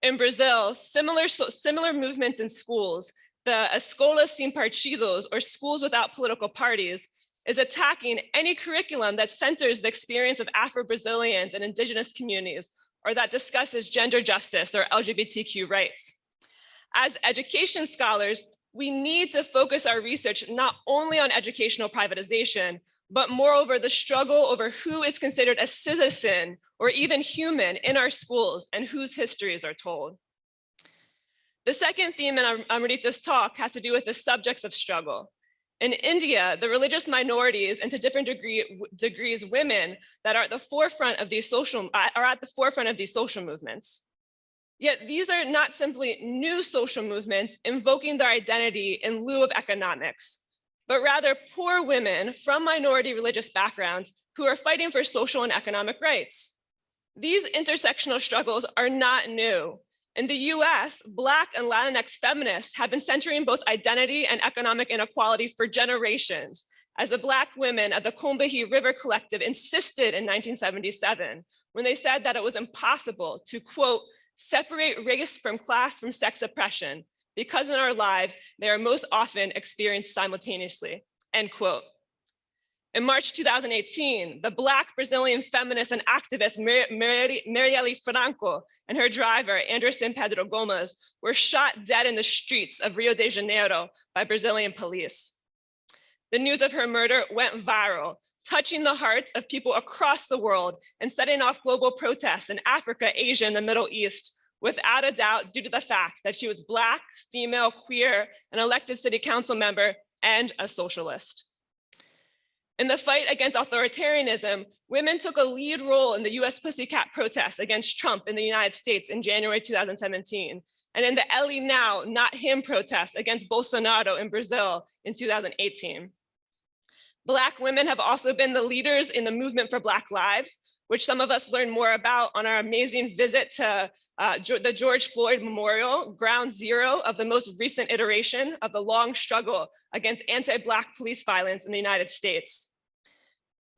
In Brazil, similar movements in schools, the Escolas Sem Partidos, or schools without political parties, is attacking any curriculum that centers the experience of Afro-Brazilians and indigenous communities, or that discusses gender justice or LGBTQ rights. As education scholars, we need to focus our research not only on educational privatization, but moreover, the struggle over who is considered a citizen or even human in our schools and whose histories are told. The second theme in Amrita's talk has to do with the subjects of struggle. In India, the religious minorities, and to different degrees women, that are at the forefront of these social movements. Yet these are not simply new social movements invoking their identity in lieu of economics, but rather poor women from minority religious backgrounds who are fighting for social and economic rights. These intersectional struggles are not new. In the US, Black and Latinx feminists have been centering both identity and economic inequality for generations, as the Black women of the Combahee River Collective insisted in 1977, when they said that it was impossible to, quote, separate race from class from sex oppression, because in our lives, they are most often experienced simultaneously, end quote. In March 2018, the Black Brazilian feminist and activist Marielle Franco and her driver, Anderson Pedro Gomes, were shot dead in the streets of Rio de Janeiro by Brazilian police. The news of her murder went viral, touching the hearts of people across the world and setting off global protests in Africa, Asia, and the Middle East, without a doubt due to the fact that she was Black, female, queer, an elected city council member, and a socialist. In the fight against authoritarianism, women took a lead role in the US Pussycat protests against Trump in the United States in January 2017, and in the Ele Now, Not Him protests against Bolsonaro in Brazil in 2018. Black women have also been the leaders in the movement for Black Lives, which some of us learned more about on our amazing visit to the George Floyd Memorial, ground zero of the most recent iteration of the long struggle against anti-Black police violence in the United States.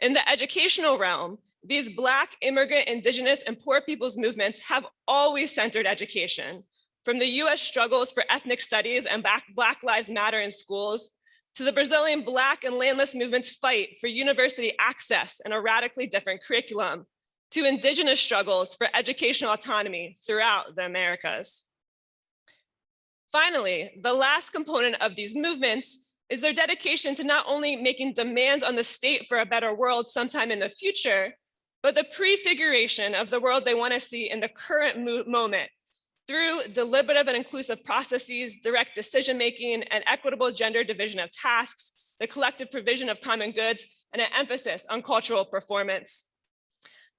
In the educational realm, these Black, immigrant, Indigenous, and poor people's movements have always centered education, from the US struggles for ethnic studies and Black Lives Matter in schools, to the Brazilian Black and landless movement's fight for university access and a radically different curriculum, to Indigenous struggles for educational autonomy throughout the Americas. Finally, the last component of these movements is their dedication to not only making demands on the state for a better world sometime in the future, but the prefiguration of the world they want to see in the current moment through deliberative and inclusive processes, direct decision-making, and equitable gender division of tasks, the collective provision of common goods, and an emphasis on cultural performance.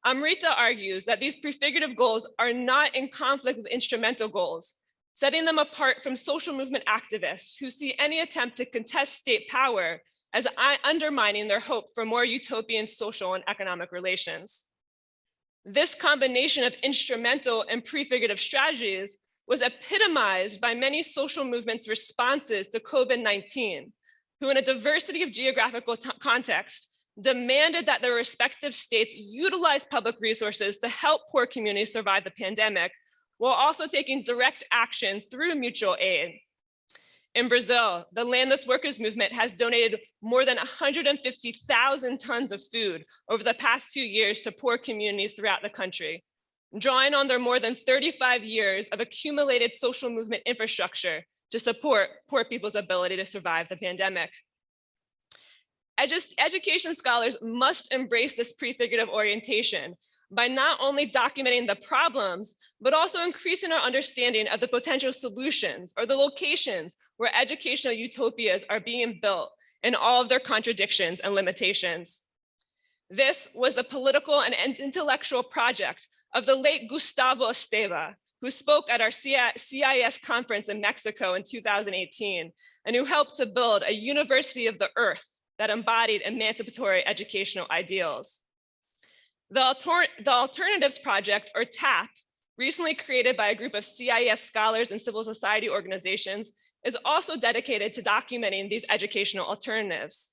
Amrita argues that these prefigurative goals are not in conflict with instrumental goals, setting them apart from social movement activists who see any attempt to contest state power as undermining their hope for more utopian social and economic relations. This combination of instrumental and prefigurative strategies was epitomized by many social movements' responses to COVID-19, who in a diversity of geographical contexts demanded that their respective states utilize public resources to help poor communities survive the pandemic, while also taking direct action through mutual aid. In Brazil, the landless workers movement has donated more than 150,000 tons of food over the past 2 years to poor communities throughout the country, drawing on their more than 35 years of accumulated social movement infrastructure to support poor people's ability to survive the pandemic. Education scholars must embrace this prefigurative orientation by not only documenting the problems, but also increasing our understanding of the potential solutions or the locations where educational utopias are being built in all of their contradictions and limitations. This was the political and intellectual project of the late Gustavo Esteva, who spoke at our CIES conference in Mexico in 2018, and who helped to build a university of the earth that embodied emancipatory educational ideals. The Alternatives Project, or TAP, recently created by a group of CIES scholars and civil society organizations, is also dedicated to documenting these educational alternatives.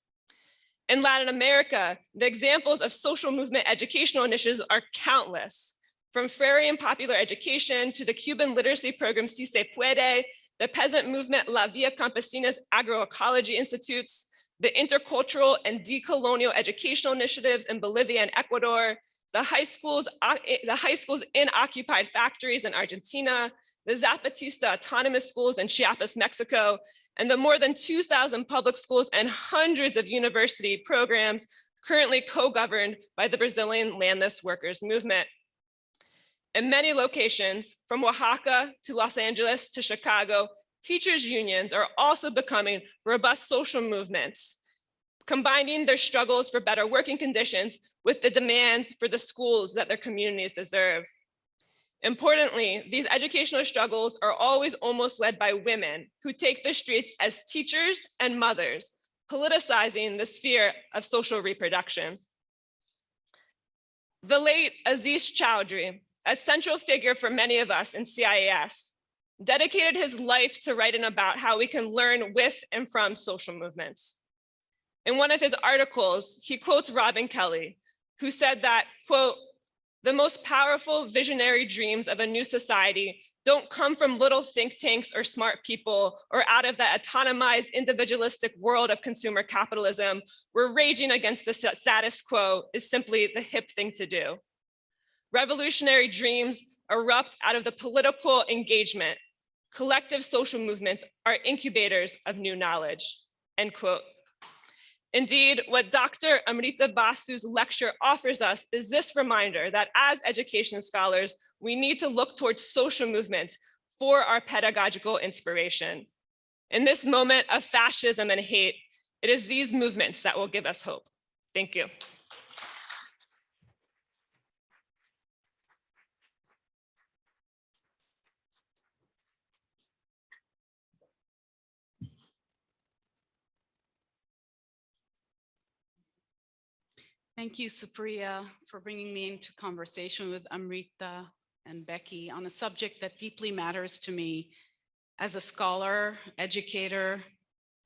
In Latin America, the examples of social movement educational initiatives are countless, from Frarian popular education to the Cuban literacy program Si Se Puede, the peasant movement La Via Campesina's agroecology institutes, the intercultural and decolonial educational initiatives in Bolivia and Ecuador, the high schools in occupied factories in Argentina, the Zapatista autonomous schools in Chiapas, Mexico, and the more than 2,000 public schools and hundreds of university programs currently co-governed by the Brazilian landless workers movement. In many locations, from Oaxaca to Los Angeles to Chicago, teachers' unions are also becoming robust social movements, combining their struggles for better working conditions with the demands for the schools that their communities deserve. Importantly, these educational struggles are always almost led by women who take the streets as teachers and mothers, politicizing the sphere of social reproduction. The late Aziz Chowdhury, a central figure for many of us in CIES, dedicated his life to writing about how we can learn with and from social movements. In one of his articles, he quotes Robin Kelley, who said that, quote, "The most powerful visionary dreams of a new society don't come from little think tanks or smart people or out of that autonomized individualistic world of consumer capitalism where raging against the status quo is simply the hip thing to do. Revolutionary dreams erupt out of the political engagement. Collective social movements are incubators of new knowledge," end quote. Indeed, what Dr. Amrita Basu's lecture offers us is this reminder that as education scholars, we need to look towards social movements for our pedagogical inspiration. In this moment of fascism and hate, it is these movements that will give us hope. Thank you. Thank you, Supriya, for bringing me into conversation with Amrita and Becky on a subject that deeply matters to me as a scholar, educator,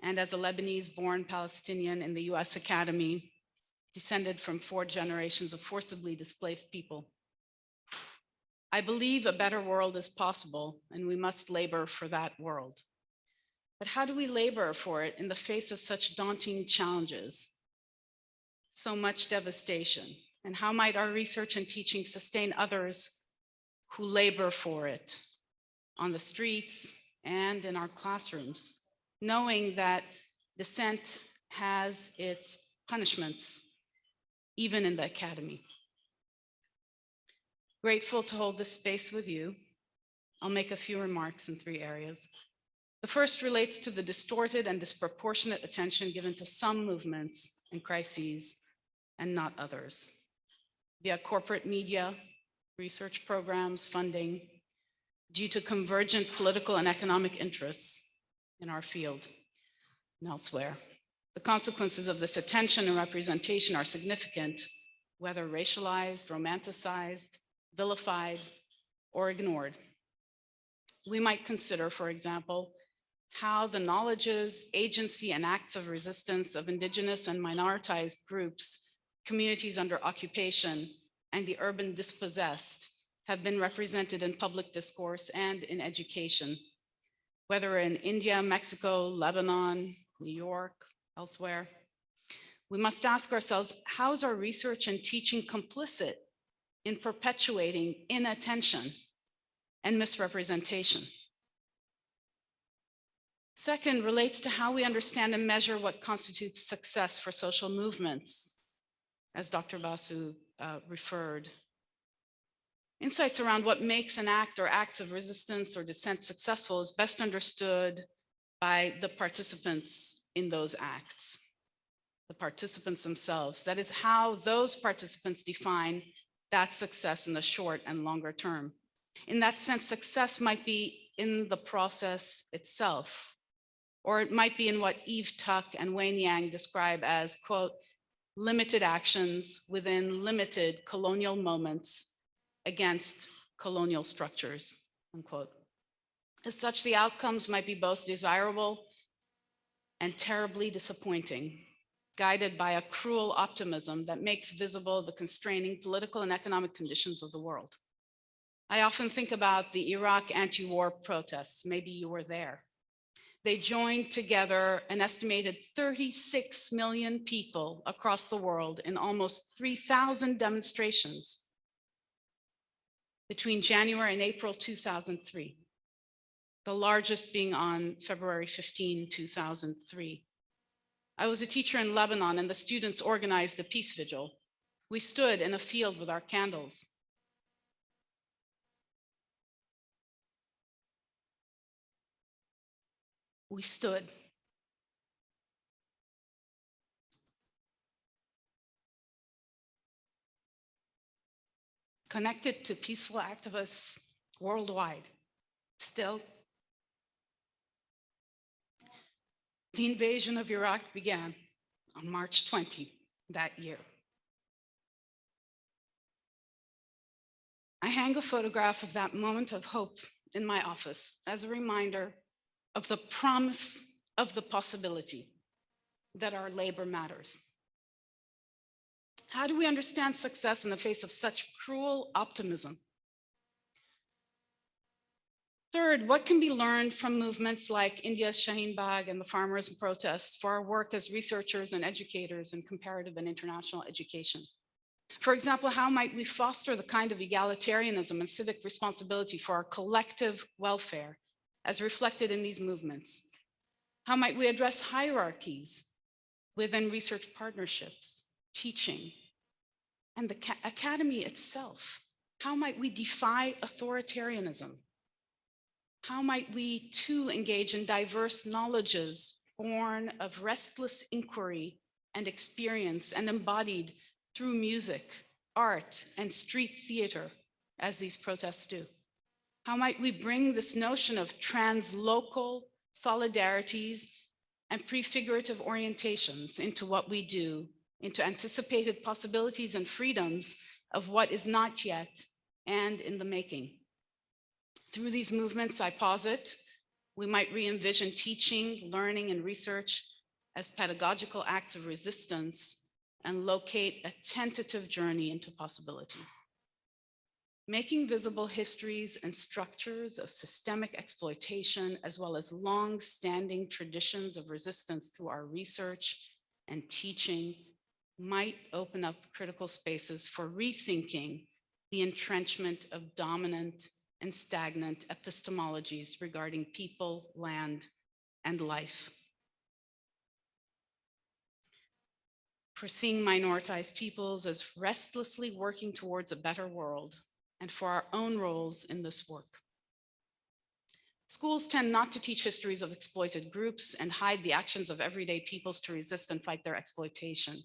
and as a Lebanese-born Palestinian in the US Academy, descended from 4 generations of forcibly displaced people. I believe a better world is possible, and we must labor for that world. But how do we labor for it in the face of such daunting challenges? So much devastation, and how might our research and teaching sustain others who labor for it on the streets and in our classrooms, knowing that dissent has its punishments, even in the academy? Grateful to hold this space with you. I'll make a few remarks in 3 areas. The first relates to the distorted and disproportionate attention given to some movements and crises and not others, via corporate media, research programs, funding, due to convergent political and economic interests in our field and elsewhere. The consequences of this attention and representation are significant, whether racialized, romanticized, vilified, or ignored. We might consider, for example, how the knowledges, agency, and acts of resistance of indigenous and minoritized groups, communities under occupation, and the urban dispossessed have been represented in public discourse and in education, whether in India, Mexico, Lebanon, New York, elsewhere. We must ask ourselves, how is our research and teaching complicit in perpetuating inattention and misrepresentation? Second relates to how we understand and measure what constitutes success for social movements, as Dr. Basu referred. Insights around what makes an act or acts of resistance or dissent successful is best understood by the participants in those acts, the participants themselves. That is how those participants define that success in the short and longer term. In that sense, success might be in the process itself, or it might be in what Eve Tuck and Wayne Yang describe as, quote, limited actions within limited colonial moments against colonial structures, unquote. As such, the outcomes might be both desirable and terribly disappointing, guided by a cruel optimism that makes visible the constraining political and economic conditions of the world. I often think about the Iraq anti-war protests. Maybe you were there. They joined together an estimated 36 million people across the world in almost 3,000 demonstrations between January and April 2003. the largest being on February 15, 2003. I was a teacher in Lebanon, and the students organized a peace vigil. We stood in a field with our candles. We stood. Connected to peaceful activists worldwide. Still, the invasion of Iraq began on March 20 that year. I hang a photograph of that moment of hope in my office as a reminder of the promise of the possibility that our labor matters. How do we understand success in the face of such cruel optimism? Third, what can be learned from movements like India's Shaheen Bagh and the farmers' protests for our work as researchers and educators in comparative and international education? For example, how might we foster the kind of egalitarianism and civic responsibility for our collective welfare as reflected in these movements? How might we address hierarchies within research partnerships, teaching, and the academy itself? How might we defy authoritarianism? How might we too engage in diverse knowledges born of restless inquiry and experience and embodied through music, art, and street theater, as these protests do? How might we bring this notion of translocal solidarities and prefigurative orientations into what we do, into anticipated possibilities and freedoms of what is not yet and in the making? Through these movements, I posit, we might re-envision teaching, learning, and research as pedagogical acts of resistance and locate a tentative journey into possibility. Making visible histories and structures of systemic exploitation, as well as long-standing traditions of resistance through our research and teaching, might open up critical spaces for rethinking the entrenchment of dominant and stagnant epistemologies regarding people, land, and life. For seeing minoritized peoples as restlessly working towards a better world, and for our own roles in this work. Schools tend not to teach histories of exploited groups and hide the actions of everyday peoples to resist and fight their exploitation.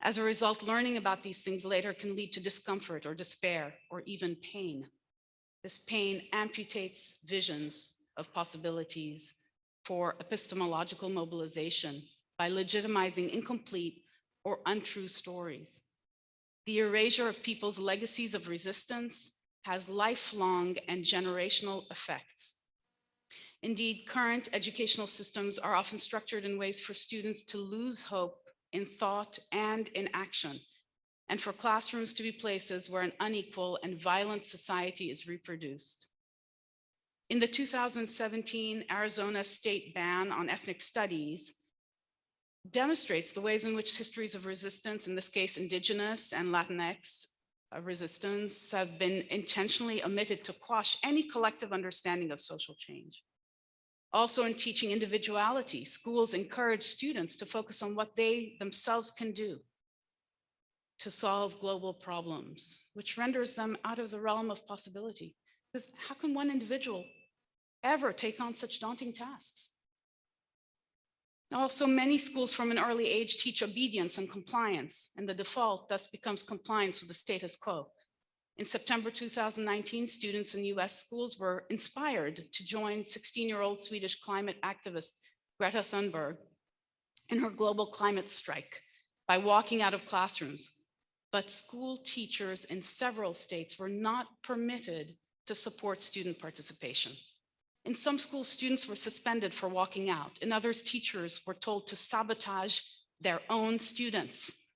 As a result, learning about these things later can lead to discomfort or despair or even pain. This pain amputates visions of possibilities for epistemological mobilization by legitimizing incomplete or untrue stories. The erasure of people's legacies of resistance has lifelong and generational effects. Indeed, current educational systems are often structured in ways for students to lose hope in thought and in action, and for classrooms to be places where an unequal and violent society is reproduced. In the 2017 Arizona state ban on ethnic studies demonstrates the ways in which histories of resistance, in this case, Indigenous and Latinx resistance, have been intentionally omitted to quash any collective understanding of social change. Also, in teaching individuality, schools encourage students to focus on what they themselves can do to solve global problems, which renders them out of the realm of possibility. Because how can one individual ever take on such daunting tasks? Also, many schools from an early age teach obedience and compliance, and the default thus becomes compliance with the status quo. In September 2019, students in US schools were inspired to join 16-year-old Swedish climate activist Greta Thunberg in her global climate strike by walking out of classrooms. But school teachers in several states were not permitted to support student participation. In some schools, students were suspended for walking out. In others, teachers were told to sabotage their own students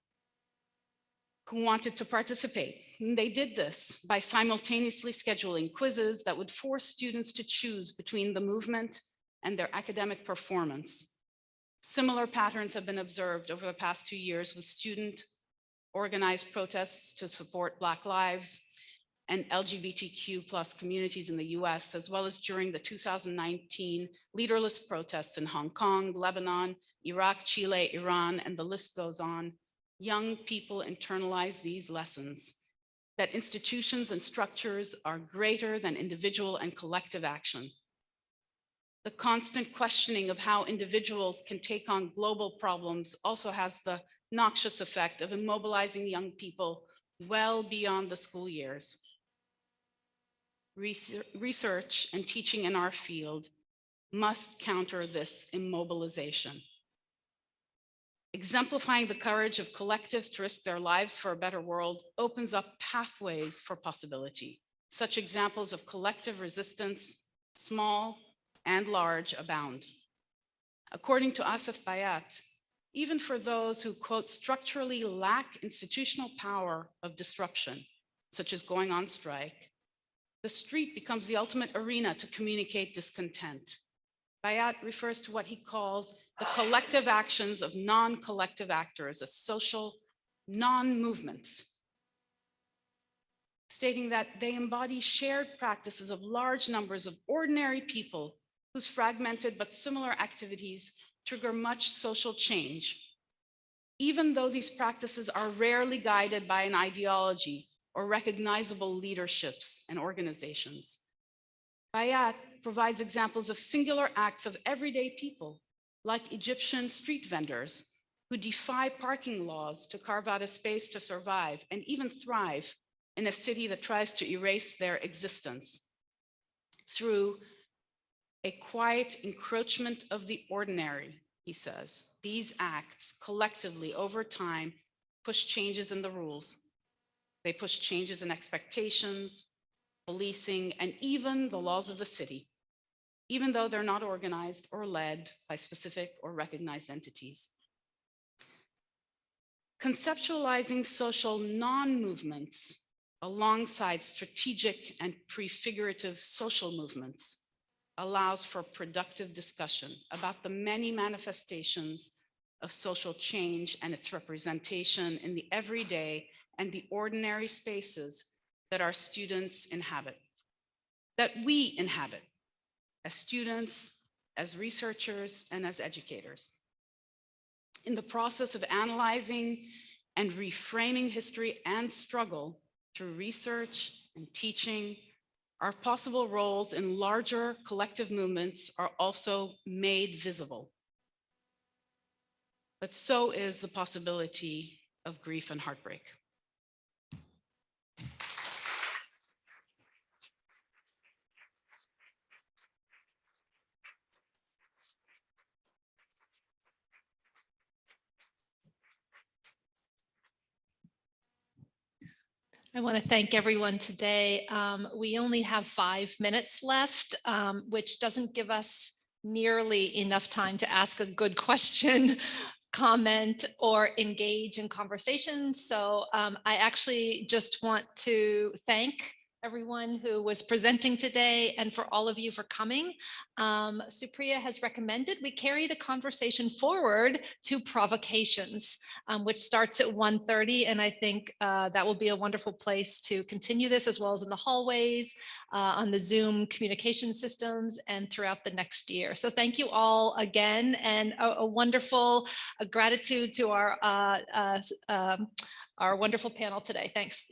who wanted to participate. And they did this by simultaneously scheduling quizzes that would force students to choose between the movement and their academic performance. Similar patterns have been observed over the past 2 years with student organized protests to support Black lives and LGBTQ+ communities in the US, as well as during the 2019 leaderless protests in Hong Kong, Lebanon, Iraq, Chile, Iran, and the list goes on, young people internalize these lessons that institutions and structures are greater than individual and collective action. The constant questioning of how individuals can take on global problems also has the noxious effect of immobilizing young people well beyond the school years. Research and teaching in our field must counter this immobilization. Exemplifying the courage of collectives to risk their lives for a better world opens up pathways for possibility. Such examples of collective resistance, small and large, abound. According to Asif Bayat, even for those who, quote, structurally lack institutional power of disruption, such as going on strike, the street becomes the ultimate arena to communicate discontent. Bayat refers to what he calls the collective actions of non-collective actors as social non-movements, stating that they embody shared practices of large numbers of ordinary people whose fragmented but similar activities trigger much social change, even though these practices are rarely guided by an ideology or recognizable leaderships and organizations. Bayat provides examples of singular acts of everyday people, like Egyptian street vendors who defy parking laws to carve out a space to survive and even thrive in a city that tries to erase their existence through a quiet encroachment of the ordinary, he says. These acts collectively over time push changes in the rules. They push changes in expectations, policing, and even the laws of the city, even though they're not organized or led by specific or recognized entities. Conceptualizing social non-movements alongside strategic and prefigurative social movements allows for productive discussion about the many manifestations of social change and its representation in the everyday and the ordinary spaces that our students inhabit, that we inhabit as students, as researchers, and as educators. In the process of analyzing and reframing history and struggle through research and teaching, our possible roles in larger collective movements are also made visible. But so is the possibility of grief and heartbreak. I want to thank everyone today. We only have 5 minutes left, which doesn't give us nearly enough time to ask a good question, comment, or engage in conversation. So I actually just want to thank everyone who was presenting today and for all of you for coming. Supriya has recommended we carry the conversation forward to provocations, which starts at 1:30. And I think that will be a wonderful place to continue this, as well as in the hallways, on the Zoom communication systems, and throughout the next year. So thank you all again, and a wonderful gratitude to our wonderful panel today. Thanks.